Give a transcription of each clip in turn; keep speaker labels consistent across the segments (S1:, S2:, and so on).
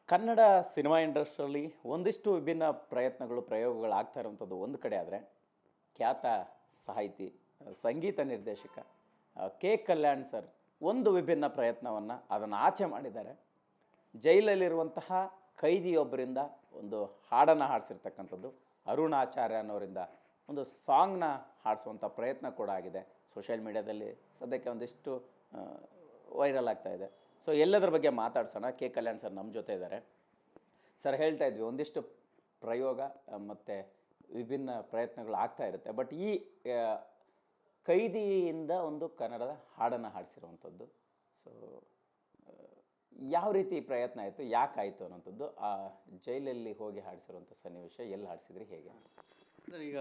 S1: Kannada cinema ಇಂಡಸ್ಟ್ರಿಯಲ್ಲಿ ಒಂದಿಷ್ಟು ವಿಭಿನ್ನ ಪ್ರಯತ್ನಗಳು ಪ್ರಯೋಗಗಳು ಆಗ್ತಾ ಇರುವಂಥದ್ದು ಒಂದು ಕಡೆ ಆದರೆ ಖ್ಯಾತ ಸಾಹಿತಿ ಸಂಗೀತ ನಿರ್ದೇಶಕ ಕೆ ಕಲ್ಯಾಣ್ ಸರ್ ಒಂದು ವಿಭಿನ್ನ ಪ್ರಯತ್ನವನ್ನು ಅದನ್ನು ಆಚೆ ಮಾಡಿದ್ದಾರೆ. ಜೈಲಲ್ಲಿರುವಂತಹ ಕೈದಿಯೊಬ್ಬರಿಂದ ಒಂದು ಹಾಡನ್ನು ಹಾಡಿಸಿರ್ತಕ್ಕಂಥದ್ದು, ಅರುಣಾಚಾರ್ಯ ಅನ್ನೋರಿಂದ ಒಂದು ಸಾಂಗ್ನ ಹಾಡಿಸುವಂಥ ಪ್ರಯತ್ನ ಕೂಡ ಆಗಿದೆ. ಸೋಷಿಯಲ್ ಮೀಡಿಯಾದಲ್ಲಿ ಸದ್ಯಕ್ಕೆ ಒಂದಿಷ್ಟು ವೈರಲ್ ಆಗ್ತಾ ಇದೆ. ಸೊ ಎಲ್ಲದರ ಬಗ್ಗೆ ಮಾತಾಡ್ಸೋಣ. ಕೆ ಕಲ್ಯಾಣ್ ಸರ್ ನಮ್ಮ ಜೊತೆ ಇದ್ದಾರೆ. ಸರ್, ಹೇಳ್ತಾ ಇದ್ವಿ ಒಂದಿಷ್ಟು ಪ್ರಯೋಗ ಮತ್ತು ವಿಭಿನ್ನ ಪ್ರಯತ್ನಗಳು ಆಗ್ತಾ ಇರುತ್ತೆ. ಬಟ್ ಈ ಕೈದಿಯಿಂದ ಒಂದು ಕನ್ನಡದ ಹಾಡನ್ನು ಹಾಡಿಸಿರುವಂಥದ್ದು, ಸೊ ಯಾವ ರೀತಿ ಪ್ರಯತ್ನ ಆಯಿತು, ಯಾಕಾಯಿತು ಅನ್ನೋಂಥದ್ದು, ಆ ಜೈಲಲ್ಲಿ ಹೋಗಿ ಹಾಡಿಸಿರುವಂಥ ಸನ್ನಿವೇಶ, ಎಲ್ಲಿ ಹಾಡಿಸಿದ್ರಿ, ಹೇಗೆ?
S2: ಈಗ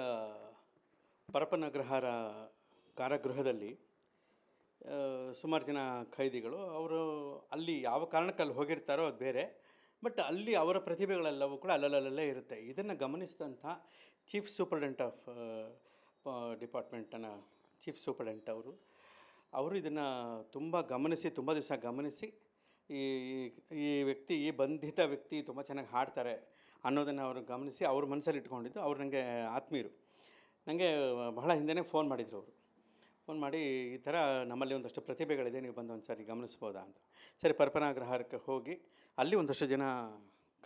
S2: ಪರಪನಗ್ರಹಾರ ಕಾರಾಗೃಹದಲ್ಲಿ ಸುಮಾರು ಜನ ಖೈದಿಗಳು ಅವರು ಅಲ್ಲಿ ಯಾವ ಕಾರಣಕ್ಕೆ ಅಲ್ಲಿ ಹೋಗಿರ್ತಾರೋ ಅದು ಬೇರೆ, ಬಟ್ ಅಲ್ಲಿ ಅವರ ಪ್ರತಿಭೆಗಳೆಲ್ಲವೂ ಕೂಡ ಅಲ್ಲಲ್ಲೇ ಇರುತ್ತೆ. ಇದನ್ನು ಗಮನಿಸಿದಂಥ ಚೀಫ್ ಸೂಪರ್ಡೆಂಟ್ ಆಫ್ ಡಿಪಾರ್ಟ್ಮೆಂಟನ ಚೀಫ್ ಸೂಪರ್ಡೆಂಟ್ ಅವರು ಇದನ್ನು ತುಂಬ ದಿವಸ ಗಮನಿಸಿ ಈ ಈ ವ್ಯಕ್ತಿ, ಈ ಬಂಧಿತ ವ್ಯಕ್ತಿ ತುಂಬ ಚೆನ್ನಾಗಿ ಹಾಡ್ತಾರೆ ಅನ್ನೋದನ್ನು ಅವರು ಗಮನಿಸಿ ಅವ್ರ ಮನಸ್ಸಲ್ಲಿ ಇಟ್ಕೊಂಡಿದ್ದು. ಅವ್ರು ನನಗೆ ಆತ್ಮೀಯರು. ನನಗೆ ಬಹಳ ಹಿಂದೆಯೇ ಫೋನ್ ಮಾಡಿದರು. ಅವರು ಫೋನ್ ಮಾಡಿ, ಈ ಥರ ನಮ್ಮಲ್ಲಿ ಒಂದಷ್ಟು ಪ್ರತಿಭೆಗಳಿದೆ, ನೀವು ಬಂದು ಒಂದು ಸಾರಿ ಗಮನಿಸ್ಬೋದಾ ಅಂತ. ಸರಿ, ಪರಪನಾಗ್ರಹಾರಕ್ಕೆ ಹೋಗಿ ಅಲ್ಲಿ ಒಂದಷ್ಟು ಜನ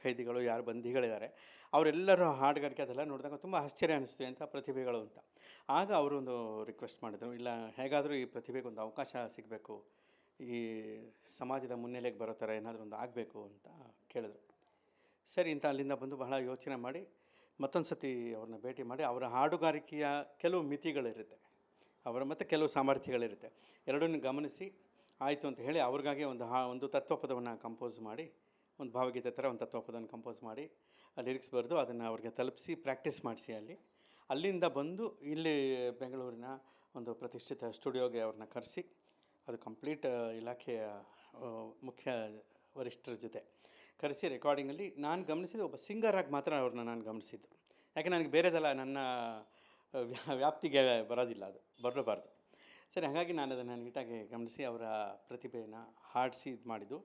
S2: ಖೈದಿಗಳು, ಯಾರು ಬಂಧಿಗಳಿದ್ದಾರೆ, ಅವರೆಲ್ಲರೂ ಹಾಡುಗಾರಿಕೆ ಅದೆಲ್ಲ ನೋಡಿದಾಗ ತುಂಬ ಆಶ್ಚರ್ಯ ಅನ್ನಿಸ್ತು, ಅಂತ ಪ್ರತಿಭೆಗಳು ಅಂತ. ಆಗ ಅವರು ಒಂದು ರಿಕ್ವೆಸ್ಟ್ ಮಾಡಿದರು, ಇಲ್ಲ ಹೇಗಾದರೂ ಈ ಪ್ರತಿಭೆಗೆ ಒಂದು ಅವಕಾಶ ಸಿಗಬೇಕು, ಈ ಸಮಾಜದ ಮುನ್ನೆಲೆಗೆ ಬರೋ ಥರ ಏನಾದರೂ ಒಂದು ಆಗಬೇಕು ಅಂತ ಕೇಳಿದ್ರು. ಸರಿ ಅಂತ ಅಲ್ಲಿಂದ ಬಂದು ಬಹಳ ಯೋಚನೆ ಮಾಡಿ ಮತ್ತೊಂದು ಸತಿ ಅವ್ರನ್ನ ಭೇಟಿ ಮಾಡಿ, ಅವರ ಹಾಡುಗಾರಿಕೆಯ ಕೆಲವು ಮಿತಿಗಳಿರುತ್ತೆ, ಅವರ ಮತ್ತು ಕೆಲವು ಸಾಮರ್ಥ್ಯಗಳಿರುತ್ತೆ, ಎರಡನ್ನೂ ಗಮನಿಸಿ ಆಯಿತು ಅಂತ ಹೇಳಿ ಅವ್ರಿಗಾಗಿ ಒಂದು ತತ್ವಪದವನ್ನು ಕಂಪೋಸ್ ಮಾಡಿ, ಒಂದು ಭಾವಗೀತೆ ಥರ ಒಂದು ತತ್ವಪದವನ್ನು ಕಂಪೋಸ್ ಮಾಡಿ ಲಿರಿಕ್ಸ್ ಬರೆದು ಅದನ್ನು ಅವ್ರಿಗೆ ತಲುಪಿಸಿ ಪ್ರಾಕ್ಟೀಸ್ ಮಾಡಿಸಿ ಅಲ್ಲಿಂದ ಬಂದು ಇಲ್ಲಿ ಬೆಂಗಳೂರಿನ ಒಂದು ಪ್ರತಿಷ್ಠಿತ ಸ್ಟುಡಿಯೋಗೆ ಅವ್ರನ್ನ ಕರೆಸಿ, ಅದು ಕಂಪ್ಲೀಟ್ ಇಲಾಖೆಯ ಮುಖ್ಯ ವರಿಷ್ಠರ ಜೊತೆ ಕರೆಸಿ ರೆಕಾರ್ಡಿಂಗಲ್ಲಿ ನಾನು ಗಮನಿಸಿದ್ದು ಒಬ್ಬ ಸಿಂಗರಾಗಿ ಮಾತ್ರ ಅವ್ರನ್ನ ನಾನು ಗಮನಿಸಿದ್ದು. ಯಾಕೆ ನನಗೆ ಬೇರೆದೆಲ್ಲ ನನ್ನ ವ್ಯಾಪ್ತಿಗೆ ಬರೋದಿಲ್ಲ, ಅದು ಬರಬಾರ್ದು. ಸರಿ, ಹಾಗಾಗಿ ನಾನು ಅದನ್ನು ನೀಟಾಗಿ ಗಮನಿಸಿ ಅವರ ಪ್ರತಿಭೆಯನ್ನು ಹಾಡಿಸಿ ಇದು ಮಾಡಿದ್ದು.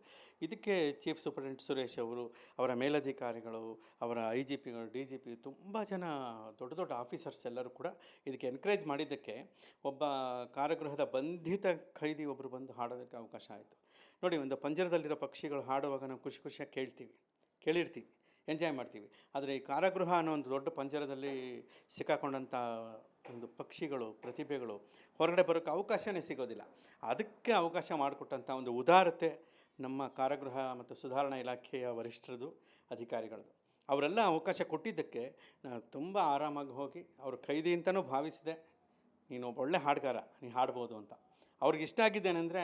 S2: ಇದಕ್ಕೆ ಚೀಫ್ ಸೂಪರಿಂಟೆಂಡೆಂಟ್ ಸುರೇಶ್ ಅವರು, ಅವರ ಮೇಲಧಿಕಾರಿಗಳು, ಅವರ IGP ಗಳು, DGP, ತುಂಬ ಜನ ದೊಡ್ಡ ದೊಡ್ಡ ಆಫೀಸರ್ಸ್ ಎಲ್ಲರೂ ಕೂಡ ಇದಕ್ಕೆ ಎನ್ಕರೇಜ್ ಮಾಡಿದ್ದಕ್ಕೆ ಒಬ್ಬ ಕಾರಾಗೃಹದ ಬಂಧಿತ ಖೈದಿ ಒಬ್ಬರು ಬಂದು ಹಾಡೋದಕ್ಕೆ ಅವಕಾಶ ಆಯಿತು. ನೋಡಿ, ಒಂದು ಪಂಜರದಲ್ಲಿರೋ ಪಕ್ಷಿಗಳು ಹಾಡುವಾಗ ನಾವು ಖುಷಿಯಾಗಿ ಕೇಳಿರ್ತೀವಿ, ಎಂಜಾಯ್ ಮಾಡ್ತೀವಿ. ಆದರೆ ಈ ಕಾರಾಗೃಹ ಅನ್ನೋ ಒಂದು ದೊಡ್ಡ ಪಂಜರದಲ್ಲಿ ಸಿಕ್ಕಾಕೊಂಡಂಥ ಒಂದು ಪಕ್ಷಿಗಳು, ಪ್ರತಿಭೆಗಳು ಹೊರಗಡೆ ಬರೋಕ್ಕೆ ಅವಕಾಶವೇ ಸಿಗೋದಿಲ್ಲ. ಅದಕ್ಕೆ ಅವಕಾಶ ಮಾಡಿಕೊಟ್ಟಂಥ ಒಂದು ಉದಾರತೆ ನಮ್ಮ ಕಾರಾಗೃಹ ಮತ್ತು ಸುಧಾರಣಾ ಇಲಾಖೆಯ ವರಿಷ್ಠರದು, ಅಧಿಕಾರಿಗಳದು. ಅವರೆಲ್ಲ ಅವಕಾಶ ಕೊಟ್ಟಿದ್ದಕ್ಕೆ ನಾನು ತುಂಬ ಆರಾಮಾಗಿ ಹೋಗಿ ಅವ್ರ ಖೈದಿ ಅಂತಲೂ ಭಾವಿಸಿದೆ, ನೀನು ಒಬ್ಬ ಒಳ್ಳೆ ಹಾಡುಗಾರ, ನೀನು ಹಾಡ್ಬೋದು ಅಂತ. ಅವ್ರಿಗೆ ಇಷ್ಟ ಆಗಿದ್ದೇನೆಂದರೆ,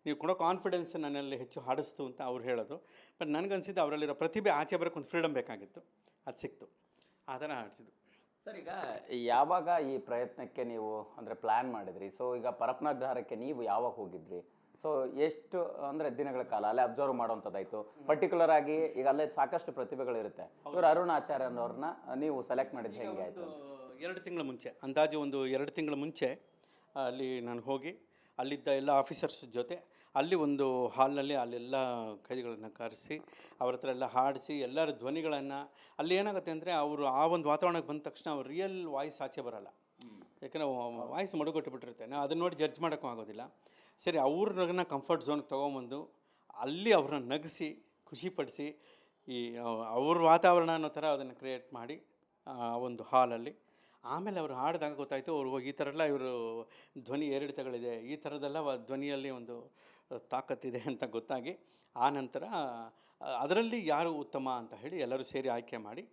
S2: ನೀವು ಕೊಡೋ ಕಾನ್ಫಿಡೆನ್ಸ್ ನನ್ನಲ್ಲಿ ಹೆಚ್ಚು ಹಾಡಿಸ್ತು ಅಂತ ಅವ್ರು ಹೇಳೋದು. ಬಟ್ ನನಗನ್ಸಿದ್ದು ಅವರಲ್ಲಿರೋ ಪ್ರತಿಭೆ ಆಚೆ ಬರೋಕ್ಕೆ ಒಂದು ಫ್ರೀಡಮ್ ಬೇಕಾಗಿತ್ತು, ಅದು ಸಿಕ್ತು, ಆ ಥರ ಹಾಡಿಸಿದ್ದು.
S1: ಸರ್, ಈಗ ಯಾವಾಗ ಈ ಪ್ರಯತ್ನಕ್ಕೆ ನೀವು ಅಂದರೆ ಪ್ಲ್ಯಾನ್ ಮಾಡಿದ್ರಿ? ಸೊ ಈಗ ಪರಪನಾಗ್ರಹಾರಕ್ಕೆ ನೀವು ಯಾವಾಗ ಹೋಗಿದ್ರಿ? ಸೊ ಎಷ್ಟು ಅಂದರೆ ದಿನಗಳ ಕಾಲ ಅಲ್ಲೇ ಅಬ್ಸರ್ವ್ ಮಾಡೋವಂಥದ್ದಾಯಿತು? ಪರ್ಟಿಕ್ಯುಲರ್ ಆಗಿ ಈಗ ಅಲ್ಲೇ ಸಾಕಷ್ಟು ಪ್ರತಿಭೆಗಳಿರುತ್ತೆ, ಇವರು ಅರುಣಾಚಾರ್ಯ ಅನ್ನೋರನ್ನ ನೀವು ಸೆಲೆಕ್ಟ್ ಮಾಡಿದ್ದು ಹೇಗೆ ಆಯಿತು?
S2: 2 ತಿಂಗಳ ಮುಂಚೆ, ಅಂದಾಜು ಒಂದು 2 ತಿಂಗಳ ಮುಂಚೆ ಅಲ್ಲಿ ನಾನು ಹೋಗಿ ಅಲ್ಲಿದ್ದ ಎಲ್ಲ ಆಫೀಸರ್ಸ್ ಜೊತೆ ಅಲ್ಲಿ ಒಂದು ಹಾಲ್ನಲ್ಲಿ ಅಲ್ಲೆಲ್ಲ ಖೈದಿಗಳನ್ನು ಕರೆಸಿ ಅವ್ರ ಹತ್ರ ಎಲ್ಲ ಹಾಡಿಸಿ ಎಲ್ಲರ ಧ್ವನಿಗಳನ್ನು, ಅಲ್ಲಿ ಏನಾಗುತ್ತೆ ಅಂದರೆ ಅವರು ಆ ಒಂದು ವಾತಾವರಣಕ್ಕೆ ಬಂದ ತಕ್ಷಣ ಅವ್ರ ರಿಯಲ್ ವಾಯ್ಸ್ ಆಚೆ ಬರೋಲ್ಲ, ಯಾಕಂದರೆ ವಾಯ್ಸ್ ಮಡುಗಟ್ಟುಬಿಟ್ಟಿರುತ್ತೆ. ನಾವು ಅದನ್ನು ನೋಡಿ ಜಡ್ಜ್ ಮಾಡೋಕ್ಕೂ ಆಗೋದಿಲ್ಲ. ಸರಿ, ಅವ್ರನ್ನ ಕಂಫರ್ಟ್ ಝೋನ್ಗೆ ತೊಗೊಂಬಂದು ಅಲ್ಲಿ ಅವ್ರನ್ನ ನಗಿಸಿ ಖುಷಿಪಡಿಸಿ ಈ ಅವ್ರ ವಾತಾವರಣ ಅನ್ನೋ ಥರ ಅದನ್ನು ಕ್ರಿಯೇಟ್ ಮಾಡಿ ಒಂದು ಹಾಲಲ್ಲಿ ಆಮೇಲೆ ಅವರು ಹಾಡಿದಾಗ ಗೊತ್ತಾಯಿತು, ಅವರು ಈ ಥರ ಎಲ್ಲ ಇವರು ಧ್ವನಿ ಏರಿಳಿತಗಳಿದೆ, ಈ ಥರದ್ದೆಲ್ಲ ಧ್ವನಿಯಲ್ಲಿ ಒಂದು ತಾಕತ್ತಿದೆ ಅಂತ ಗೊತ್ತಾಗಿ, ಆ ನಂತರ ಅದರಲ್ಲಿ ಯಾರು ಉತ್ತಮ ಅಂತ ಹೇಳಿ ಎಲ್ಲರೂ ಸೇರಿ ಆಯ್ಕೆ ಮಾಡಿ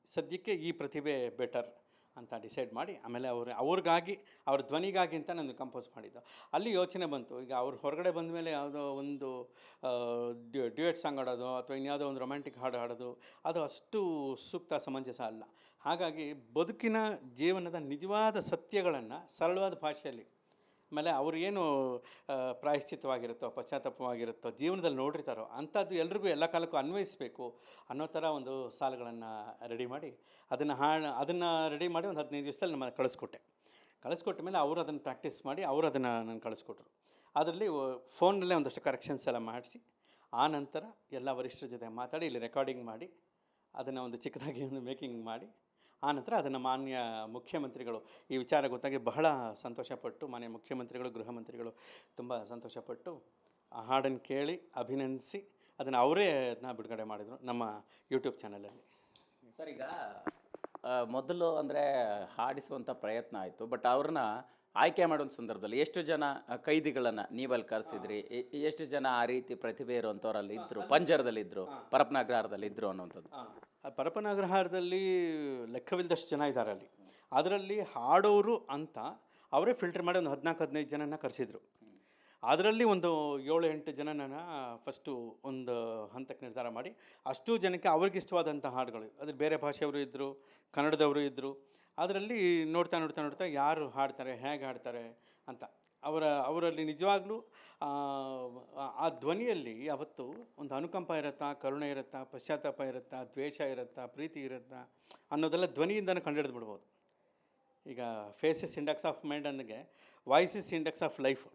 S2: ಸದ್ಯಕ್ಕೆ ಈ ಪ್ರತಿಭೆ ಬೆಟರ್ ಅಂತ ಡಿಸೈಡ್ ಮಾಡಿ ಆಮೇಲೆ ಅವ್ರಿಗಾಗಿ ಅವ್ರ ಧ್ವನಿಗಾಗಿ ಅಂತ ನಾನು ಕಂಪೋಸ್ ಮಾಡಿದ್ದು. ಅಲ್ಲಿ ಯೋಚನೆ ಬಂತು, ಈಗ ಅವ್ರು ಹೊರಗಡೆ ಬಂದ ಮೇಲೆ ಯಾವುದೋ ಒಂದು ಡ್ಯೂಯೆಟ್ ಸಾಂಗ್ ಹಾಡೋದು ಅಥವಾ ಇನ್ಯಾವುದೋ ಒಂದು ರೊಮ್ಯಾಂಟಿಕ್ ಹಾಡು ಹಾಡೋದು ಅದು ಅಷ್ಟು ಸೂಕ್ತ, ಸಮಂಜಸ ಅಲ್ಲ. ಹಾಗಾಗಿ ಬದುಕಿನ ಜೀವನದ ನಿಜವಾದ ಸತ್ಯಗಳನ್ನು ಸರಳವಾದ ಭಾಷೆಯಲ್ಲಿ, ಆಮೇಲೆ ಅವ್ರು ಏನು ಪ್ರಾಯಶ್ಚಿತ್ತವಾಗಿರುತ್ತೋ, ಪಶ್ಚಾತ್ತಾಪವಾಗಿರುತ್ತೋ, ಜೀವನದಲ್ಲಿ ನೋಡಿರ್ತಾರೋ ಅಂಥದ್ದು ಎಲ್ರಿಗೂ ಎಲ್ಲ ಕಾಲಕ್ಕೂ ಅನ್ವಯಿಸಬೇಕು ಅನ್ನೋ ಥರ ಒಂದು ಸಾಲುಗಳನ್ನು ರೆಡಿ ಮಾಡಿ ಅದನ್ನು ರೆಡಿ ಮಾಡಿ ಒಂದು 15 ದಿವಸದಲ್ಲಿ ನಮ್ಮ ಕಳಿಸ್ಕೊಟ್ಟ ಮೇಲೆ ಅವರು ಅದನ್ನು ಪ್ರಾಕ್ಟೀಸ್ ಮಾಡಿ ಅವರು ಅದನ್ನು ನನಗೆ ಕಳಿಸ್ಕೊಟ್ರು. ಅದರಲ್ಲಿ ಫೋನ್ನಲ್ಲೇ ಒಂದಷ್ಟು ಕರೆಕ್ಷನ್ಸ್ ಎಲ್ಲ ಮಾಡಿಸಿ ಆ ನಂತರ ಎಲ್ಲ ವರಿಷ್ಠರ ಜೊತೆ ಮಾತಾಡಿ ಇಲ್ಲಿ ರೆಕಾರ್ಡಿಂಗ್ ಮಾಡಿ ಅದನ್ನು ಒಂದು ಚಿಕ್ಕದಾಗಿ ಒಂದು ಮೇಕಿಂಗ್ ಮಾಡಿ ಆನಂತರ ಅದನ್ನು ಮಾನ್ಯ ಮುಖ್ಯಮಂತ್ರಿಗಳು ಈ ವಿಚಾರ ಗೊತ್ತಾಗಿ ಬಹಳ ಸಂತೋಷಪಟ್ಟು, ಮಾನ್ಯ ಮುಖ್ಯಮಂತ್ರಿಗಳು, ಗೃಹ ಮಂತ್ರಿಗಳು ತುಂಬ ಸಂತೋಷಪಟ್ಟು ಆ ಹಾಡನ್ನು ಕೇಳಿ ಅಭಿನಂದಿಸಿ ಅದನ್ನು ಅವರೇ ಅದನ್ನ ಬಿಡುಗಡೆ ಮಾಡಿದರು ನಮ್ಮ ಯೂಟ್ಯೂಬ್ ಚಾನಲಲ್ಲಿ.
S1: ಸರ್, ಈಗ ಮೊದಲು ಅಂದರೆ ಹಾಡಿಸುವಂಥ ಪ್ರಯತ್ನ ಆಯಿತು, ಬಟ್ ಅವ್ರನ್ನ ಆಯ್ಕೆ ಮಾಡೋ ಸಂದರ್ಭದಲ್ಲಿ ಎಷ್ಟು ಜನ ಕೈದಿಗಳನ್ನು ನೀವಲ್ಲಿ ಕರೆಸಿದ್ರಿ? ಎಷ್ಟು ಜನ ಆ ರೀತಿ ಪ್ರತಿಭೆ ಇರುವಂಥವ್ರಲ್ಲಿ ಇದ್ದರು, ಪಂಜರದಲ್ಲಿದ್ದರು, ಪರಪನಾಗ್ರಹಾರದಲ್ಲಿ ಇದ್ದರು ಅನ್ನೋಂಥದ್ದು?
S2: ಪರಪನಾಗ್ರಹಾರದಲ್ಲಿ ಲೆಕ್ಕವಿಲ್ಲದಷ್ಟು ಜನ ಇದ್ದಾರೆ ಅಲ್ಲಿ. ಅದರಲ್ಲಿ ಹಾಡೋರು ಅಂತ ಅವರೇ ಫಿಲ್ಟರ್ ಮಾಡಿ ಒಂದು 14-15 ಜನನ ಕರೆಸಿದ್ರು. ಅದರಲ್ಲಿ ಒಂದು 7-8 ಜನನ ಫಸ್ಟು ಒಂದು ಹಂತಕ್ಕೆ ನಿರ್ಧಾರ ಮಾಡಿ ಅಷ್ಟು ಜನಕ್ಕೆ ಅವ್ರಿಗೆ ಇಷ್ಟವಾದಂಥ ಹಾಡುಗಳು, ಅದು ಬೇರೆ ಭಾಷೆಯವರು ಇದ್ದರು, ಕನ್ನಡದವರು ಇದ್ದರು. ಅದರಲ್ಲಿ ನೋಡ್ತಾ ನೋಡ್ತಾ ನೋಡ್ತಾ ಯಾರು ಹಾಡ್ತಾರೆ, ಹೇಗೆ ಹಾಡ್ತಾರೆ ಅಂತ ಅವರಲ್ಲಿ ನಿಜವಾಗ್ಲೂ ಆ ಧ್ವನಿಯಲ್ಲಿ ಅವತ್ತು ಒಂದು ಅನುಕಂಪ ಇರುತ್ತಾ, ಕರುಣೆ ಇರುತ್ತಾ, ಪಶ್ಚಾತ್ತಾಪ ಇರುತ್ತಾ, ದ್ವೇಷ ಇರುತ್ತಾ, ಪ್ರೀತಿ ಇರುತ್ತಾ ಅನ್ನೋದೆಲ್ಲ ಧ್ವನಿಯಿಂದನೇ ಕಂಡುಹಿಡಿದು ಬಿಡ್ಬೋದು. ಈಗ face is index of mind ಅಂದಾಗೆ voice is index of life.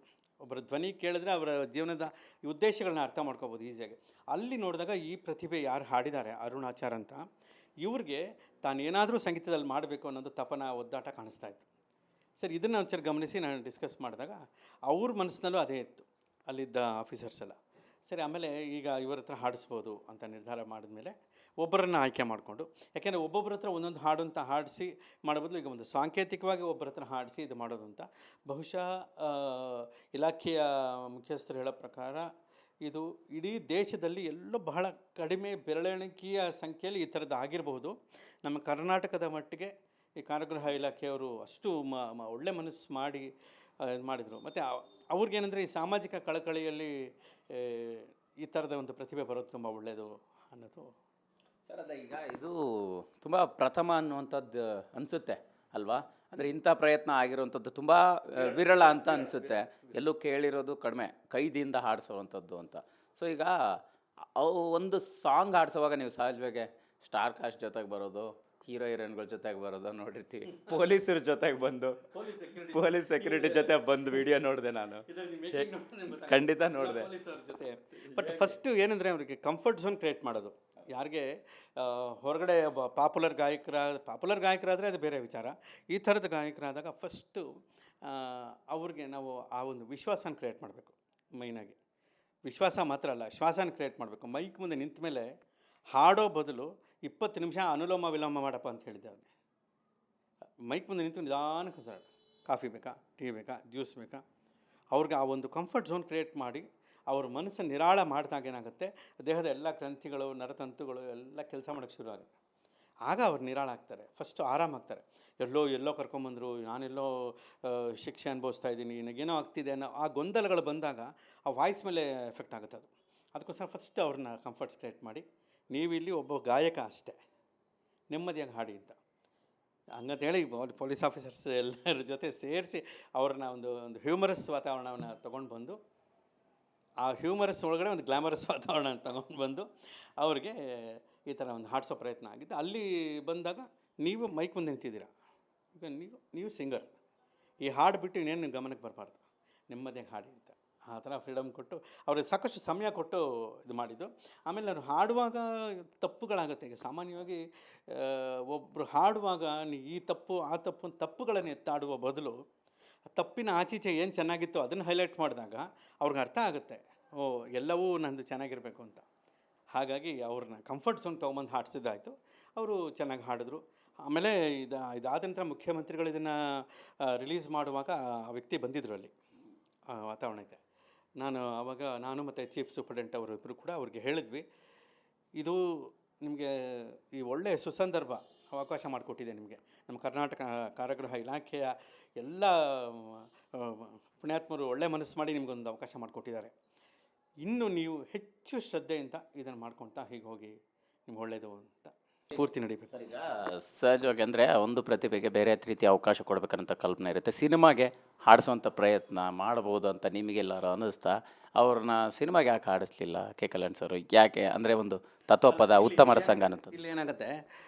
S2: ಒಬ್ಬರ ಧ್ವನಿ ಕೇಳಿದ್ರೆ ಅವರ ಜೀವನದ ಉದ್ದೇಶಗಳನ್ನ ಅರ್ಥ ಮಾಡ್ಕೋಬೋದು ಈಸಿಯಾಗಿ. ಅಲ್ಲಿ ನೋಡಿದಾಗ ಈ ಪ್ರತಿಭೆ ಯಾರು ಹಾಡಿದ್ದಾರೆ, ಅರುಣಾಚಾರ್ ಅಂತ, ಇವ್ರಿಗೆ ತಾನೇನಾದರೂ ಸಂಗೀತದಲ್ಲಿ ಮಾಡಬೇಕು ಅನ್ನೋದು ತಪನ, ಒದ್ದಾಟ ಕಾಣಿಸ್ತಾ ಇತ್ತು. ಸರ್, ಇದನ್ನು ಒಂಚೂರು ಗಮನಿಸಿ ನಾನು ಡಿಸ್ಕಸ್ ಮಾಡಿದಾಗ ಅವ್ರ ಮನಸ್ಸಿನಲ್ಲೂ ಅದೇ ಇತ್ತು ಅಲ್ಲಿದ್ದ ಆಫೀಸರ್ಸ್ ಎಲ್ಲ. ಸರಿ, ಆಮೇಲೆ ಈಗ ಇವ್ರ ಹತ್ರ ಹಾಡಿಸ್ಬೋದು ಅಂತ ನಿರ್ಧಾರ ಮಾಡಿದ್ಮೇಲೆ ಒಬ್ಬರನ್ನು ಆಯ್ಕೆ ಮಾಡಿಕೊಂಡು, ಯಾಕೆಂದರೆ ಒಬ್ಬೊಬ್ಬರ ಹತ್ರ ಒಂದೊಂದು ಹಾಡು ಅಂತ ಹಾಡಿಸಿ ಮಾಡೋ ಬದಲು ಈಗ ಒಂದು ಸಾಂಕೇತಿಕವಾಗಿ ಒಬ್ಬರ ಹತ್ರ ಹಾಡಿಸಿ ಇದು ಮಾಡೋದು ಅಂತ. ಬಹುಶಃ ಇಲಾಖೆಯ ಮುಖ್ಯಸ್ಥರು ಹೇಳೋ ಪ್ರಕಾರ ಇದು ಇಡೀ ದೇಶದಲ್ಲಿ ಎಲ್ಲೋ ಬಹಳ ಕಡಿಮೆ ಬೆರಳೆಣಿಕೆಯ ಸಂಖ್ಯೆಯಲ್ಲಿ ಈ ಥರದ್ದು ಆಗಿರಬಹುದು. ನಮ್ಮ ಕರ್ನಾಟಕದ ಮಟ್ಟಿಗೆ ಈ ಕಾರಾಗೃಹ ಇಲಾಖೆಯವರು ಅಷ್ಟು ಒಳ್ಳೆ ಮನಸ್ಸು ಮಾಡಿ ಇದು ಮಾಡಿದರು. ಮತ್ತು ಅವ್ರಿಗೇನೆಂದರೆ ಈ ಸಾಮಾಜಿಕ ಕಳಕಳಿಯಲ್ಲಿ ಈ ಥರದ ಒಂದು ಪ್ರತಿಭೆ ಬರೋದು ತುಂಬ ಒಳ್ಳೆಯದು ಅನ್ನೋದು.
S1: ಸರ್, ಅದ ಈಗ ಇದು ತುಂಬ ಪ್ರಥಮ ಅನ್ನುವಂಥದ್ದು ಅನಿಸುತ್ತೆ ಅಲ್ವಾ? ಅಂದರೆ ಇಂಥ ಪ್ರಯತ್ನ ಆಗಿರುವಂಥದ್ದು ತುಂಬ ವಿರಳ ಅಂತ ಅನಿಸುತ್ತೆ. ಎಲ್ಲೂ ಕೇಳಿರೋದು ಕಡಿಮೆ, ಕೈದಿಂದ ಹಾಡಿಸೋವಂಥದ್ದು ಅಂತ. ಸೊ ಈಗ ಅವು ಒಂದು ಸಾಂಗ್ ಹಾಡಿಸೋವಾಗ ನೀವು ಸಹಜವಾಗಿ ಸ್ಟಾರ್ ಕಾಸ್ಟ್ ಜೊತೆಗೆ ಬರೋದು, ಹೀರೋ ಹೀರೋಯಿನ್ಗಳ ಜೊತೆಗೆ ಬರೋದು ನೋಡಿರ್ತೀವಿ, ಪೊಲೀಸರ ಜೊತೆಗೆ ಬಂದು, ಪೊಲೀಸ್ ಸೆಕ್ಯೂರಿಟಿ ಜೊತೆ ಬಂದು ವಿಡಿಯೋ ನೋಡಿದೆ ನಾನು, ಖಂಡಿತ ನೋಡಿದೆ.
S2: ಜೊತೆ ಬಟ್ ಫಸ್ಟು ಏನಂದರೆ ಅವ್ರಿಗೆ ಕಂಫರ್ಟ್ ಝೋನ್ ಕ್ರಿಯೇಟ್ ಮಾಡೋದು. ಯಾರಿಗೆ ಹೊರಗಡೆ ಪಾಪ್ಯುಲರ್ ಗಾಯಕರಾದರೆ ಅದು ಬೇರೆ ವಿಚಾರ. ಈ ಥರದ ಗಾಯಕರಾದಾಗ ಫಸ್ಟು ಅವ್ರಿಗೆ ನಾವು ಆ ಒಂದು ವಿಶ್ವಾಸನ ಕ್ರಿಯೇಟ್ ಮಾಡಬೇಕು. ಮೈನಾಗಿ ವಿಶ್ವಾಸ ಮಾತ್ರ ಅಲ್ಲ, ಶ್ವಾಸನ ಕ್ರಿಯೇಟ್ ಮಾಡಬೇಕು. ಮೈಕ್ ಮುಂದೆ ನಿಂತ ಮೇಲೆ ಹಾಡೋ ಬದಲು 20 ನಿಮಿಷ ಅನುಲೋಮ ವಿಲೋಮ ಮಾಡಪ್ಪ ಅಂತ ಹೇಳಿದ್ದೆ ಅವ್ರಿಗೆ. ಮೈಕ್ ಮುಂದೆ ನಿಂತು ನಿಧಾನಕ್ಕೆ ಸರ್, ಕಾಫಿ ಬೇಕಾ, ಟೀ ಬೇಕಾ, ಜ್ಯೂಸ್ ಬೇಕಾ, ಅವ್ರಿಗೆ ಆ ಒಂದು ಕಂಫರ್ಟ್ ಝೋನ್ ಕ್ರಿಯೇಟ್ ಮಾಡಿ ಅವ್ರ ಮನಸ್ಸನ್ನು ನಿರಾಳ ಮಾಡಿದಾಗ ಏನಾಗುತ್ತೆ, ದೇಹದ ಎಲ್ಲ ಗ್ರಂಥಿಗಳು, ನರತಂತುಗಳು ಎಲ್ಲ ಕೆಲಸ ಮಾಡೋಕ್ಕೆ ಶುರು ಆಗುತ್ತೆ. ಆಗ ಅವ್ರು ನಿರಾಳ ಆಗ್ತಾರೆ, ಫಸ್ಟು ಆರಾಮಾಗ್ತಾರೆ. ಎಲ್ಲೋ ಕರ್ಕೊಂಬಂದರು, ನಾನೆಲ್ಲೋ ಶಿಕ್ಷೆ ಅನುಭವಿಸ್ತಾ ಇದ್ದೀನಿ, ನನಗೇನೋ ಆಗ್ತಿದೆ ಅನ್ನೋ ಆ ಗೊಂದಲಗಳು ಬಂದಾಗ ಆ ವಾಯ್ಸ್ ಮೇಲೆ ಎಫೆಕ್ಟ್ ಆಗುತ್ತೆ. ಅದು ಅದಕ್ಕೋಸ್ಕರ ಫಸ್ಟ್ ಅವ್ರನ್ನ ಕಂಫರ್ಟ್ಸ್ ಕ್ರಿಯೇಟ್ ಮಾಡಿ, ನೀವಿಲ್ಲಿ ಒಬ್ಬ ಗಾಯಕ ಅಷ್ಟೇ, ನೆಮ್ಮದಿಯಾಗಿ ಹಾಡಿ ಅಂತ ಹಂಗಂತೇಳಿ ಪೊಲೀಸ್ ಆಫೀಸರ್ಸ್ ಎಲ್ಲರ ಜೊತೆ ಸೇರಿಸಿ ಅವ್ರನ್ನ ಒಂದು ಹ್ಯೂಮರಸ್ ವಾತಾವರಣವನ್ನು ತೊಗೊಂಡು ಬಂದು, ಆ ಹ್ಯೂಮರಸ್ ಒಳಗಡೆ ಒಂದು ಗ್ಲಾಮರಸ್ ವಾತಾವರಣ ತೊಗೊಂಡು ಬಂದು ಅವ್ರಿಗೆ ಈ ಥರ ಒಂದು ಹಾಡಿಸೋ ಪ್ರಯತ್ನ ಆಗಿತ್ತು. ಅಲ್ಲಿ ಬಂದಾಗ ನೀವು ಮೈಕ್ ಮುಂದೆ ನಿಂತಿದ್ದೀರಾ, ಈಗ ನೀವು ಸಿಂಗರ್, ಈ ಹಾಡು ಬಿಟ್ಟು ಇನ್ನೇನು ಗಮನಕ್ಕೆ ಬರಬಾರ್ದು, ನೆಮ್ಮದಿಯಾಗಿ ಹಾಡಿ ಅಂತ ಆ ಥರ ಫ್ರೀಡಮ್ ಕೊಟ್ಟು ಅವ್ರಿಗೆ ಸಾಕಷ್ಟು ಸಮಯ ಕೊಟ್ಟು ಇದು ಮಾಡಿದ್ದು. ಆಮೇಲೆ ಅವ್ರು ಹಾಡುವಾಗ ತಪ್ಪುಗಳಾಗುತ್ತೆ. ಈಗ ಸಾಮಾನ್ಯವಾಗಿ ಒಬ್ಬರು ಹಾಡುವಾಗ ಈ ತಪ್ಪು ಆ ತಪ್ಪುಗಳನ್ನು ಎತ್ತಾಡುವ ಬದಲು ತಪ್ಪಿನ ಆಚೀಚೆ ಏನು ಚೆನ್ನಾಗಿತ್ತು ಅದನ್ನು ಹೈಲೈಟ್ ಮಾಡಿದಾಗ ಅವ್ರಿಗೆ ಅರ್ಥ ಆಗುತ್ತೆ, ಓ ಎಲ್ಲವೂ ನಂದು ಚೆನ್ನಾಗಿರಬೇಕು ಅಂತ. ಹಾಗಾಗಿ ಅವ್ರನ್ನ ಕಂಫರ್ಟ್ ಝೋನ್ ತೊಗೊಂಬಂದು ಹಾಡಿಸಿದ್ದಾಯಿತು. ಅವರು ಚೆನ್ನಾಗಿ ಹಾಡಿದ್ರು. ಆಮೇಲೆ ಇದಾದ ನಂತರ ಮುಖ್ಯಮಂತ್ರಿಗಳು ಇದನ್ನು ರಿಲೀಸ್ ಮಾಡುವಾಗ ಆ ವ್ಯಕ್ತಿ ಬಂದಿದ್ದರು ಅಲ್ಲಿ ವಾತಾವರಣಕ್ಕೆ. ನಾನು ಮತ್ತು ಚೀಫ್ ಸೂಪರ್ಡೆಂಟ್ ಅವರು ಇಬ್ಬರು ಕೂಡ ಅವ್ರಿಗೆ ಹೇಳಿದ್ವಿ, ಇದು ನಿಮಗೆ ಈ ಒಳ್ಳೆಯ ಸುಸಂದರ್ಭ ಅವಕಾಶ ಮಾಡಿಕೊಟ್ಟಿದೆ ನಿಮಗೆ. ನಮ್ಮ ಕರ್ನಾಟಕ ಕಾರಾಗೃಹ ಇಲಾಖೆಯ ಎಲ್ಲ ಪುಣ್ಯಾತ್ಮರು ಒಳ್ಳೆ ಮನಸ್ಸು ಮಾಡಿ ನಿಮಗೊಂದು ಅವಕಾಶ ಮಾಡಿಕೊಟ್ಟಿದ್ದಾರೆ. ಇನ್ನು ನೀವು ಹೆಚ್ಚು ಶ್ರದ್ಧೆಯಿಂದ ಇದನ್ನು ಮಾಡ್ಕೊಳ್ತಾ ಹೀಗೆ ಹೋಗಿ ನಿಮ್ಗೆ ಒಳ್ಳೆಯದು ಅಂತ ಪೂರ್ತಿ ನಡೀಬೇಕು.
S1: ಸರ್, ಈಗ ಸಹಜವಾಗಿ ಅಂದರೆ ಒಂದು ಪ್ರತಿಭೆಗೆ ಬೇರೆ ರೀತಿಯ ಅವಕಾಶ ಕೊಡಬೇಕಂತ ಕಲ್ಪನೆ ಇರುತ್ತೆ. ಸಿನಿಮಾಗೆ ಹಾಡಿಸೋವಂಥ ಪ್ರಯತ್ನ ಮಾಡ್ಬೋದು ಅಂತ ನಿಮಗೆಲ್ಲರೂ ಅನ್ನಿಸ್ತಾ ಅವ್ರನ್ನ ಸಿನಿಮಾಗೆ ಯಾಕೆ ಹಾಡಿಸ್ಲಿಲ್ಲ ಕೆ ಕಲ್ಯಾಣ್ ಸರ್? ಯಾಕೆ ಅಂದರೆ ಒಂದು ತತ್ವಪದ ಉತ್ತಮ ರಸಂಗ ಅನ್ನೋದು
S2: ಇಲ್ಲಿ ಏನಾಗುತ್ತೆ,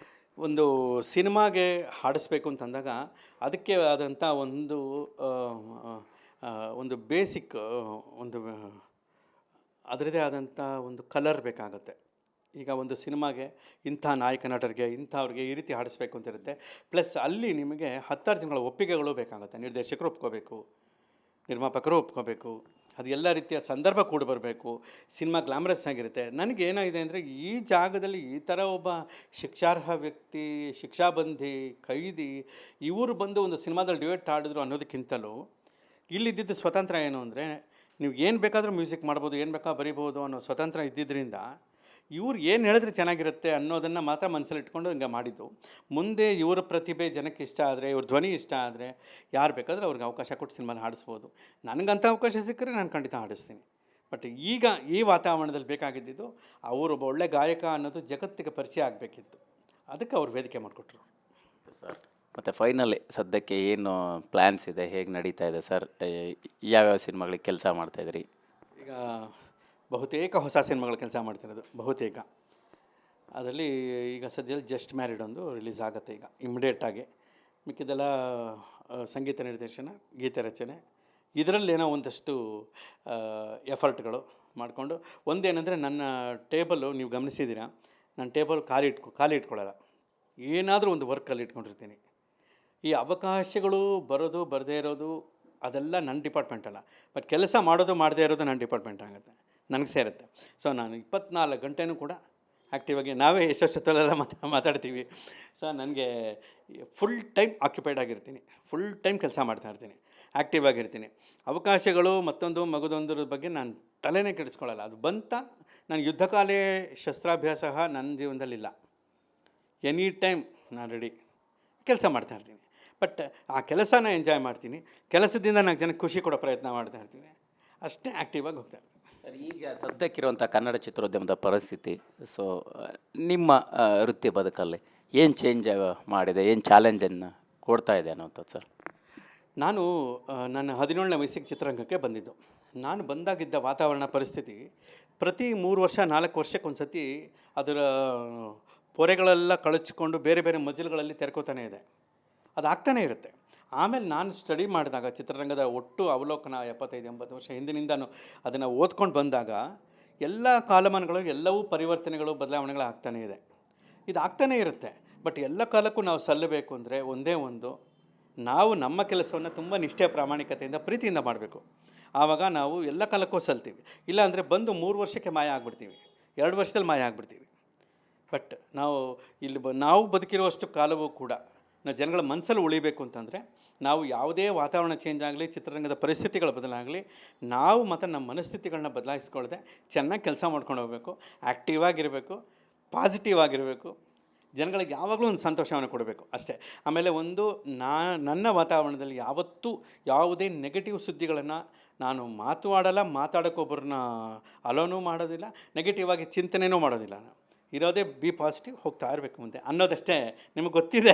S2: ಒಂದು ಸಿನಿಮಾಗೆ ಹಾಡಿಸ್ಬೇಕು ಅಂತಂದಾಗ ಅದಕ್ಕೆ ಆದಂಥ ಒಂದು ಬೇಸಿಕ್ ಒಂದು ಅದರದೇ ಆದಂಥ ಒಂದು ಕಲರ್ ಬೇಕಾಗುತ್ತೆ. ಈಗ ಒಂದು ಸಿನಿಮಾಗೆ ಇಂಥ ನಾಯಕ ನಟರಿಗೆ ಇಂಥವ್ರಿಗೆ ಈ ರೀತಿ ಹಾಡಿಸ್ಬೇಕು ಅಂತ ಇರುತ್ತೆ. ಪ್ಲಸ್ ಅಲ್ಲಿ ನಿಮಗೆ 10 ಜನಗಳ ಒಪ್ಪಿಗೆಗಳು ಬೇಕಾಗುತ್ತೆ. ನಿರ್ದೇಶಕರು ಒಪ್ಕೋಬೇಕು, ನಿರ್ಮಾಪಕರು ಒಪ್ಕೋಬೇಕು, ಅದು ಎಲ್ಲ ರೀತಿಯ ಸಂದರ್ಭ ಕೂಡ ಬರಬೇಕು. ಸಿನಿಮಾ ಗ್ಲಾಮರಸ್ ಆಗಿರುತ್ತೆ. ನನಗೆ ಏನಾಗಿದೆ ಅಂದರೆ ಈ ಜಾಗದಲ್ಲಿ ಈ ಥರ ಒಬ್ಬ ಶಿಕ್ಷಾರ್ಹ ವ್ಯಕ್ತಿ, ಶಿಕ್ಷಾಬಂಧಿ, ಖೈದಿ ಇವರು ಬಂದು ಒಂದು ಸಿನಿಮಾದಲ್ಲಿ ಡ್ಯುಯೆಟ್ ಆಡಿದ್ರು ಅನ್ನೋದಕ್ಕಿಂತಲೂ ಇಲ್ಲಿದ್ದಿದ್ದು ಸ್ವತಂತ್ರ ಏನು ಅಂದರೆ ನೀವು ಏನು ಬೇಕಾದರೂ ಮ್ಯೂಸಿಕ್ ಮಾಡ್ಬೋದು, ಏನು ಬೇಕಾದ್ರೂ ಬರಿಬೋದು ಅನ್ನೋ ಸ್ವತಂತ್ರ ಇದ್ದಿದ್ದರಿಂದ ಇವ್ರು ಏನು ಹೇಳಿದ್ರೆ ಚೆನ್ನಾಗಿರುತ್ತೆ ಅನ್ನೋದನ್ನು ಮಾತ್ರ ಮನಸ್ಸಲ್ಲಿ ಇಟ್ಕೊಂಡು ಹಿಂಗೆ ಮಾಡಿದ್ದು. ಮುಂದೆ ಇವರ ಪ್ರತಿಭೆ ಜನಕ್ಕೆ ಇಷ್ಟ ಆದರೆ, ಇವ್ರ ಧ್ವನಿ ಇಷ್ಟ ಆದರೆ ಯಾರು ಬೇಕಾದರೂ ಅವ್ರಿಗೆ ಅವಕಾಶ ಕೊಟ್ಟು ಸಿನಿಮಾನ ಹಾಡಿಸ್ಬೋದು. ನನಗಂಥ ಅವಕಾಶ ಸಿಕ್ಕರೆ ನಾನು ಖಂಡಿತ ಹಾಡಿಸ್ತೀನಿ. ಬಟ್ ಈಗ ಈ ವಾತಾವರಣದಲ್ಲಿ ಬೇಕಾಗಿದ್ದಿದ್ದು ಅವರೊಬ್ಬ ಒಳ್ಳೆ ಗಾಯಕ ಅನ್ನೋದು ಜಗತ್ತಿಗೆ ಪರಿಚಯ ಆಗಬೇಕಿತ್ತು. ಅದಕ್ಕೆ ಅವ್ರು ವೇದಿಕೆ ಮಾಡಿಕೊಟ್ರು.
S1: ಸರ್ ಮತ್ತು ಫೈನಲಿ ಸದ್ಯಕ್ಕೆ ಏನು ಪ್ಲ್ಯಾನ್ಸ್ ಇದೆ, ಹೇಗೆ ನಡೀತಾ ಇದೆ ಸರ್? ಯಾವ್ಯಾವ ಸಿನಿಮಾಗಳಿಗೆ ಕೆಲಸ ಮಾಡ್ತಾಯಿದ್ರಿ?
S2: ಈಗ ಬಹುತೇಕ ಹೊಸ ಸಿನಿಮಾಗಳು ಕೆಲಸ ಮಾಡ್ತಿರೋದು, ಬಹುತೇಕ. ಅದರಲ್ಲಿ ಈಗ ಸದ್ಯದಲ್ಲಿ ಜಸ್ಟ್ ಮ್ಯಾರಿಡ್ ಒಂದು ರಿಲೀಸ್ ಆಗುತ್ತೆ ಈಗ ಇಮಿಡಿಯೇಟಾಗಿ. ಮಿಕ್ಕಿದೆಲ್ಲ ಸಂಗೀತ ನಿರ್ದೇಶನ, ಗೀತೆ ರಚನೆ, ಇದರಲ್ಲೇನೋ ಒಂದಷ್ಟು ಎಫರ್ಟ್ಗಳು ಮಾಡಿಕೊಂಡು. ಒಂದೇನೆಂದರೆ ನನ್ನ ಟೇಬಲು ನೀವು ಗಮನಿಸಿದ್ದೀರಾ, ನನ್ನ ಟೇಬಲ್ ಖಾಲಿ ಇಟ್ಕೊಳ್ಳಲ್ಲ. ಏನಾದರೂ ಒಂದು ವರ್ಕಲ್ಲಿ ಇಟ್ಕೊಂಡಿರ್ತೀನಿ. ಈ ಅವಕಾಶಗಳು ಬರೋದು ಬರದೇ ಇರೋದು ಅದೆಲ್ಲ ನನ್ನ ಡಿಪಾರ್ಟ್ಮೆಂಟ್ ಅಲ್ಲ. ಬಟ್ ಕೆಲಸ ಮಾಡೋದು ಮಾಡದೇ ಇರೋದು ನನ್ನ ಡಿಪಾರ್ಟ್ಮೆಂಟ್ ಆಗುತ್ತೆ, ನನಗೆ ಸೇರುತ್ತೆ. ಸೊ ನಾನು 24 ಗಂಟೆನೂ ಕೂಡ ಆ್ಯಕ್ಟಿವ್ ಆಗಿ, ನಾವೇ ಎಷ್ಟೊತ್ತಲ್ಲೆಲ್ಲ ಮಾತಾಡ್ತೀವಿ. ಸೊ ನನಗೆ ಫುಲ್ ಟೈಮ್ ಆಕ್ಯುಪೈಡ್ ಆಗಿರ್ತೀನಿ, ಫುಲ್ ಟೈಮ್ ಕೆಲಸ ಮಾಡ್ತಾಯಿರ್ತೀನಿ, ಆ್ಯಕ್ಟಿವ್ ಆಗಿರ್ತೀನಿ. ಅವಕಾಶಗಳು ಮತ್ತೊಂದು ಮಗದೊಂದರ ಬಗ್ಗೆ ನಾನು ತಲೆನೇ ಕೆಡಿಸ್ಕೊಳ್ಳಲ್ಲ. ಅದು ಬಂತ, ನಾನು ಯುದ್ಧಕಾಲೇ ಶಸ್ತ್ರಾಭ್ಯಾಸ ನನ್ನ ಜೀವನದಲ್ಲಿಲ್ಲ. ಎನಿ ಟೈಮ್ ನಾನು ರೆಡಿ ಕೆಲಸ ಮಾಡ್ತಾಯಿರ್ತೀನಿ. ಬಟ್ ಆ ಕೆಲಸನ ಎಂಜಾಯ್ ಮಾಡ್ತೀನಿ. ಕೆಲಸದಿಂದ ನಾಲ್ಕು ಜನಕ್ಕೆ ಖುಷಿ ಕೊಡೋ ಪ್ರಯತ್ನ ಮಾಡ್ತಾ ಇರ್ತೀನಿ. ಅಷ್ಟೇ ಆ್ಯಕ್ಟಿವಾಗಿ ಹೋಗ್ತಾ ಇರ್ತೀನಿ.
S1: ಸರ್, ಈಗ ಸದ್ಯಕ್ಕಿರುವಂಥ ಕನ್ನಡ ಚಿತ್ರೋದ್ಯಮದ ಪರಿಸ್ಥಿತಿ, ಸೊ ನಿಮ್ಮ ವೃತ್ತಿ ಬದುಕಲ್ಲಿ ಏನು ಚೇಂಜ್ ಮಾಡಿದೆ, ಏನು ಚಾಲೆಂಜನ್ನು ಕೊಡ್ತಾ ಇದೆ ಅನ್ನೋಂಥದ್ದು ಸರ್?
S2: ನಾನು ನನ್ನ 17ನೇ ವಯಸ್ಸಿಗೆ ಚಿತ್ರರಂಗಕ್ಕೆ ಬಂದಿದ್ದು. ನಾನು ಬಂದಾಗಿದ್ದ ವಾತಾವರಣ ಪರಿಸ್ಥಿತಿ ಪ್ರತಿ 3 ವರ್ಷ 4 ವರ್ಷಕ್ಕೊಂದು ಸತಿ ಅದರ ಪೊರೆಗಳೆಲ್ಲ ಕಳಚಿಕೊಂಡು ಬೇರೆ ಬೇರೆ ಮಜಲುಗಳಲ್ಲಿ ತೆರ್ಕೋತಾನೆ ಇದೆ. ಅದಾಗ್ತಾನೇ ಇರುತ್ತೆ. ಆಮೇಲೆ ನಾನು ಸ್ಟಡಿ ಮಾಡಿದಾಗ ಚಿತ್ರರಂಗದ ಒಟ್ಟು ಅವಲೋಕನ 75-80 ವರ್ಷ ಹಿಂದಿನಿಂದನೂ ಅದನ್ನು ಓದ್ಕೊಂಡು ಬಂದಾಗ ಎಲ್ಲ ಕಾಲಮಾನಗಳು ಎಲ್ಲವೂ ಪರಿವರ್ತನೆಗಳು, ಬದಲಾವಣೆಗಳು ಆಗ್ತಾನೇ ಇದೆ. ಇದು ಆಗ್ತಾನೇ ಇರುತ್ತೆ. ಬಟ್ ಎಲ್ಲ ಕಾಲಕ್ಕೂ ನಾವು ಸಲ್ಲಬೇಕು ಅಂದರೆ ಒಂದೇ ಒಂದು, ನಾವು ನಮ್ಮ ಕೆಲಸವನ್ನು ತುಂಬ ನಿಷ್ಠೆ, ಪ್ರಾಮಾಣಿಕತೆಯಿಂದ, ಪ್ರೀತಿಯಿಂದ ಮಾಡಬೇಕು. ಆವಾಗ ನಾವು ಎಲ್ಲ ಕಾಲಕ್ಕೂ ಸಲ್ತೀವಿ. ಇಲ್ಲಾಂದರೆ ಬಂದು 3 ವರ್ಷಕ್ಕೆ ಮಾಯ ಆಗಿಬಿಡ್ತೀವಿ, 2 ವರ್ಷದಲ್ಲಿ ಮಾಯ ಆಗಿಬಿಡ್ತೀವಿ. ಬಟ್ ನಾವು ಇಲ್ಲಿ ನಾವು ಬದುಕಿರುವಷ್ಟು ಕಾಲವೂ ಕೂಡ ನಾವು ಜನಗಳ ಮನಸ್ಸಲ್ಲಿ ಉಳಿಬೇಕು ಅಂತಂದರೆ ನಾವು ಯಾವುದೇ ವಾತಾವರಣ ಚೇಂಜ್ ಆಗಲಿ, ಚಿತ್ರರಂಗದ ಪರಿಸ್ಥಿತಿಗಳು ಬದಲಾಗಲಿ, ನಾವು ಮತ್ತು ನಮ್ಮ ಮನಸ್ಥಿತಿಗಳನ್ನ ಬದಲಾಯಿಸ್ಕೊಳ್ಳದೆ ಚೆನ್ನಾಗಿ ಕೆಲಸ ಮಾಡ್ಕೊಂಡು ಹೋಗಬೇಕು, ಆ್ಯಕ್ಟಿವ್ ಆಗಿರಬೇಕು, ಪಾಸಿಟಿವ್ ಆಗಿರಬೇಕು, ಜನಗಳಿಗೆ ಯಾವಾಗಲೂ ಒಂದು ಸಂತೋಷವನ್ನು ಕೊಡಬೇಕು ಅಷ್ಟೇ. ಆಮೇಲೆ ಒಂದು ನನ್ನ ವಾತಾವರಣದಲ್ಲಿ ಯಾವತ್ತೂ ಯಾವುದೇ ನೆಗೆಟಿವ್ ಸುದ್ದಿಗಳನ್ನು ನಾನು ಮಾತಾಡಲ್ಲ, ಮಾತಾಡೋಕ್ಕೊಬ್ಬರನ್ನ ಅಲೋನೂ ಮಾಡೋದಿಲ್ಲ, ನೆಗೆಟಿವ್ ಆಗಿ ಚಿಂತನೆಯೂ ಮಾಡೋದಿಲ್ಲ. ಇರೋದೇ ಬಿ ಪಾಸಿಟಿವ್, ಹೋಗ್ತಾ ಇರಬೇಕು ಮುಂದೆ ಅನ್ನೋದಷ್ಟೇ. ನಿಮಗೆ ಗೊತ್ತಿದೆ.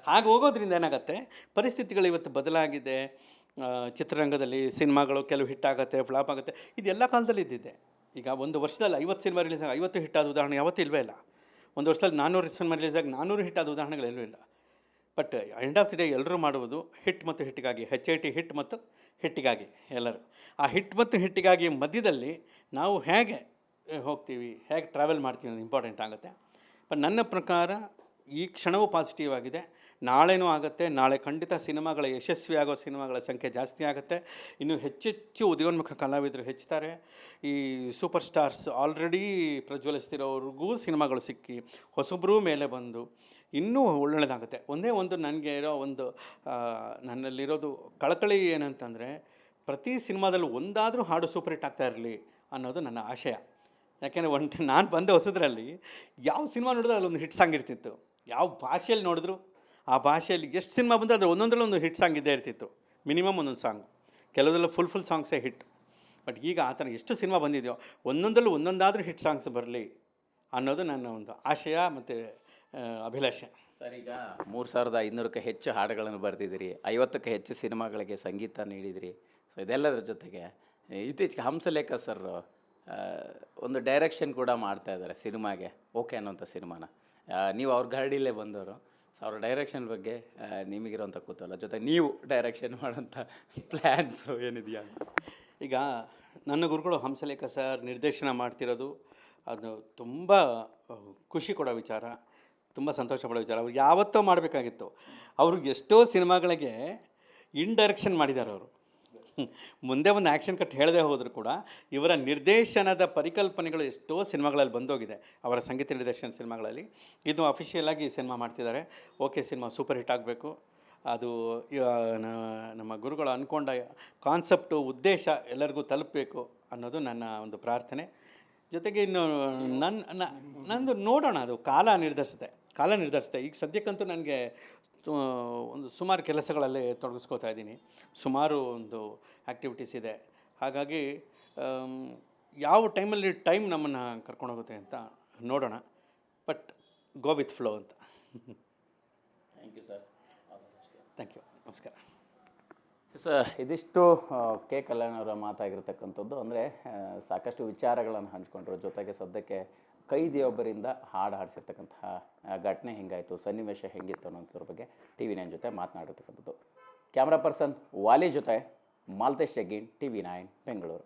S2: ಹಾಗೆ ಹೋಗೋದ್ರಿಂದ ಏನಾಗುತ್ತೆ, ಪರಿಸ್ಥಿತಿಗಳು ಇವತ್ತು ಬದಲಾಗಿದೆ. ಚಿತ್ರರಂಗದಲ್ಲಿ ಸಿನಿಮಾಗಳು ಕೆಲವು ಹಿಟ್ಟಾಗುತ್ತೆ, ಫ್ಲಾಪ್ ಆಗುತ್ತೆ. ಇದೆಲ್ಲ ಕಾಲದಲ್ಲಿ ಇದ್ದಿದೆ. ಈಗ ಒಂದು ವರ್ಷದಲ್ಲಿ 50 ಸಿನಿಮಾ ರಿಲೀಸ್ ಆಗಿ 50 ಹಿಟ್ಟಾದ ಉದಾಹರಣೆ ಯಾವತ್ತೂ ಇಲ್ಲವೇ ಇಲ್ಲ. ಒಂದು ವರ್ಷದಲ್ಲಿ 400 ಸಿನಿಮಾ ರಿಲೀಸ್ ಆಗಿ 400 ಹಿಟ್ಟಾದ ಉದಾಹರಣೆಗಳೆಲ್ಲೂ ಇಲ್ಲ. But end of the day ಎಲ್ಲರೂ ಮಾಡುವುದು ಹಿಟ್ ಮತ್ತು ಹಿಟ್ಟಿಗಾಗಿ, HIT ಹಿಟ್ ಮತ್ತು ಹಿಟ್ಟಿಗಾಗಿ ಎಲ್ಲರೂ. ಆ ಹಿಟ್ ಮತ್ತು ಹಿಟ್ಟಿಗಾಗಿ ಮಧ್ಯದಲ್ಲಿ ನಾವು ಹೇಗೆ ಹೋಗ್ತೀವಿ, ಹೇಗೆ ಟ್ರಾವೆಲ್ ಮಾಡ್ತೀವಿ ಅನ್ನೋದು ಇಂಪಾರ್ಟೆಂಟ್ ಆಗುತ್ತೆ. ಬಟ್ ನನ್ನ ಪ್ರಕಾರ ಈ ಕ್ಷಣವೂ ಪಾಸಿಟಿವ್ ಆಗಿದೆ, ನಾಳೆನೂ ಆಗುತ್ತೆ. ನಾಳೆ ಖಂಡಿತ ಸಿನಿಮಾಗಳ ಯಶಸ್ವಿ ಆಗೋ ಸಿನಿಮಾಗಳ ಸಂಖ್ಯೆ ಜಾಸ್ತಿ ಆಗುತ್ತೆ. ಇನ್ನೂ ಹೆಚ್ಚೆಚ್ಚು ಉದಯೋನ್ಮುಖ ಕಲಾವಿದರು ಹೆಚ್ಚುತ್ತಾರೆ. ಈ ಸೂಪರ್ ಸ್ಟಾರ್ಸ್ ಆಲ್ರೆಡಿ ಪ್ರಜ್ವಲಿಸ್ತಿರೋವ್ರಿಗೂ ಸಿನಿಮಾಗಳು ಸಿಕ್ಕಿ ಹೊಸಬ್ರೂ ಮೇಲೆ ಬಂದು ಇನ್ನೂ ಒಳ್ಳೊಳ್ಳೆದಾಗುತ್ತೆ. ಒಂದೇ ಒಂದು ನನಗೆ ಇರೋ ಒಂದು ನನ್ನಲ್ಲಿರೋದು ಕಳಕಳಿ ಏನಂತಂದರೆ, ಪ್ರತಿ ಸಿನಿಮಾದಲ್ಲೂ ಒಂದಾದರೂ ಹಾಡು ಸೂಪರ್ ಹಿಟ್ ಆಗ್ತಾ ಇರಲಿ ಅನ್ನೋದು ನನ್ನ ಆಶಯ. ಯಾಕೆಂದರೆ ನಾನು ಬಂದ ಹೊಸದ್ರಲ್ಲಿ ಯಾವ ಸಿನಿಮಾ ನೋಡಿದ್ರೆ ಅಲ್ಲೊಂದು ಹಿಟ್ ಸಾಂಗ್ ಇರ್ತಿತ್ತು. ಯಾವ ಭಾಷೆಯಲ್ಲಿ ನೋಡಿದ್ರು ಆ ಭಾಷೆಯಲ್ಲಿ ಎಷ್ಟು ಸಿನಿಮಾ ಬಂದರೆ ಅದ್ರ ಒಂದೊಂದರಲ್ಲಿ ಒಂದು ಹಿಟ್ ಸಾಂಗ್ ಇದ್ದೇ ಇರ್ತಿತ್ತು, ಮಿನಿಮಮ್ ಒಂದೊಂದು ಸಾಂಗ್. ಕೆಲವುದೆಲ್ಲ ಫುಲ್ ಸಾಂಗ್ಸೇ ಹಿಟ್. ಬಟ್ ಈಗ ಆ ಥರ ಎಷ್ಟು ಸಿನಿಮಾ ಬಂದಿದೆಯೋ ಒಂದೊಂದಲ್ಲೂ ಒಂದೊಂದಾದರೂ ಹಿಟ್ ಸಾಂಗ್ಸ್ ಬರಲಿ ಅನ್ನೋದು ನನ್ನ ಒಂದು ಆಶಯ ಮತ್ತು ಅಭಿಲಾಷೆ.
S1: ಸರ್, ಈಗ 3500ಕ್ಕೆ ಹೆಚ್ಚು ಹಾಡುಗಳನ್ನು ಬರೆದಿದ್ದೀರಿ, 50ಕ್ಕೆ ಹೆಚ್ಚು ಸಿನಿಮಾಗಳಿಗೆ ಸಂಗೀತ ನೀಡಿದಿರಿ. ಸೊ ಇದೆಲ್ಲದರ ಜೊತೆಗೆ ಇತ್ತೀಚೆಗೆ ಹಂಸಲೇಖ ಸರ್ ಒಂದು ಡೈರೆಕ್ಷನ್ ಕೂಡ ಮಾಡ್ತಾ ಇದ್ದಾರೆ ಸಿನಿಮಾಗೆ, ಓಕೆ ಅನ್ನೋಂಥ ಸಿನಿಮಾನ. ನೀವು ಅವ್ರ ಗಾಡಿಲೇ ಬಂದವರು. ಸೊ ಅವ್ರ ಡೈರೆಕ್ಷನ್ ಬಗ್ಗೆ ನಿಮಗಿರೋಂಥ ಕೂತಲ್ಲ, ಜೊತೆ ನೀವು ಡೈರೆಕ್ಷನ್ ಮಾಡೋಂಥ ಪ್ಲ್ಯಾನ್ಸು ಏನಿದೆಯಾ?
S2: ಈಗ ನನ್ನ ಗುರುಗಳು ಹಂಸಲೇಖ ಸರ್ ನಿರ್ದೇಶನ ಮಾಡ್ತಿರೋದು ಅದು ತುಂಬ ಖುಷಿ ಕೊಡೋ ವಿಚಾರ, ತುಂಬ ಸಂತೋಷ ಪಡೋ ವಿಚಾರ. ಅವ್ರು ಯಾವತ್ತೋ ಮಾಡಬೇಕಾಗಿತ್ತು. ಅವರು ಎಷ್ಟೋ ಸಿನಿಮಾಗಳಿಗೆ ಇಂಡೈರೆಕ್ಷನ್ ಮಾಡಿದ್ದಾರೆ ಅವರು. ಮುಂದೆ ಒಂದು ಆ್ಯಕ್ಷನ್ ಕಟ್ ಹೇಳದೆ ಹೋದರೂ ಕೂಡ ಇವರ ನಿರ್ದೇಶನದ ಪರಿಕಲ್ಪನೆಗಳು ಎಷ್ಟೋ ಸಿನಿಮಾಗಳಲ್ಲಿ ಬಂದೋಗಿದೆ, ಅವರ ಸಂಗೀತ ನಿರ್ದೇಶನ ಸಿನಿಮಾಗಳಲ್ಲಿ. ಇದು ಅಫಿಷಿಯಲಾಗಿ ಸಿನಿಮಾ ಮಾಡ್ತಿದ್ದಾರೆ. ಓಕೆ, ಸಿನಿಮಾ ಸೂಪರ್ ಹಿಟ್ ಆಗಬೇಕು. ಅದು ನಮ್ಮ ಗುರುಗಳು ಅಂದ್ಕೊಂಡ ಕಾನ್ಸೆಪ್ಟು, ಉದ್ದೇಶ ಎಲ್ಲರಿಗೂ ತಲುಪಬೇಕು ಅನ್ನೋದು ನನ್ನ ಒಂದು ಪ್ರಾರ್ಥನೆ. ಜೊತೆಗೆ ಇನ್ನು ನಂದು ನೋಡೋಣ, ಅದು ಕಾಲ ನಿರ್ಧರಿಸುತ್ತೆ. ಈಗ ಸದ್ಯಕ್ಕಂತೂ ನನಗೆ ಒಂದು ಸುಮಾರು ಕೆಲಸಗಳಲ್ಲಿ ತೊಡಗಿಸ್ಕೋತಾ ಇದ್ದೀನಿ, ಸುಮಾರು ಒಂದು ಆ್ಯಕ್ಟಿವಿಟೀಸ್ ಇದೆ. ಹಾಗಾಗಿ ಯಾವ ಟೈಮ್ ನಮ್ಮನ್ನು ಕರ್ಕೊಂಡೋಗುತ್ತೆ ಅಂತ ನೋಡೋಣ. ಬಟ್ ಗೋ ವಿತ್ ಫ್ಲೋ ಅಂತ.
S1: Thank you sir.
S2: Thank you, ನಮಸ್ಕಾರ.
S1: ಸರ್, ಇದಿಷ್ಟು ಕೆ ಕಲ್ಯಾಣ್ ಅವರ ಮಾತಾಗಿರ್ತಕ್ಕಂಥದ್ದು. ಅಂದರೆ ಸಾಕಷ್ಟು ವಿಚಾರಗಳನ್ನು ಹಂಚ್ಕೊಂಡ್ರು. ಜೊತೆಗೆ ಸದ್ಯಕ್ಕೆ ಕೈದಿಯೊಬ್ಬರಿಂದ ಹಾಡು ಹಾಡಿಸಿರ್ತಕ್ಕಂತಹ ಘಟನೆ ಹೆಂಗಾಯಿತು, ಸನ್ನಿವೇಶ ಹೆಂಗಿತ್ತು ಅನ್ನೋದ್ರ ಬಗ್ಗೆ TV9 ಜೊತೆ ಮಾತನಾಡಿರ್ತಕ್ಕಂಥದ್ದು. ಕ್ಯಾಮ್ರಾ ಪರ್ಸನ್ ವಾಲಿ ಜೊತೆ ಮಾಲ್ತೇಶ್ ಜಗ್ಗೀನ್, TV9 ಬೆಂಗಳೂರು.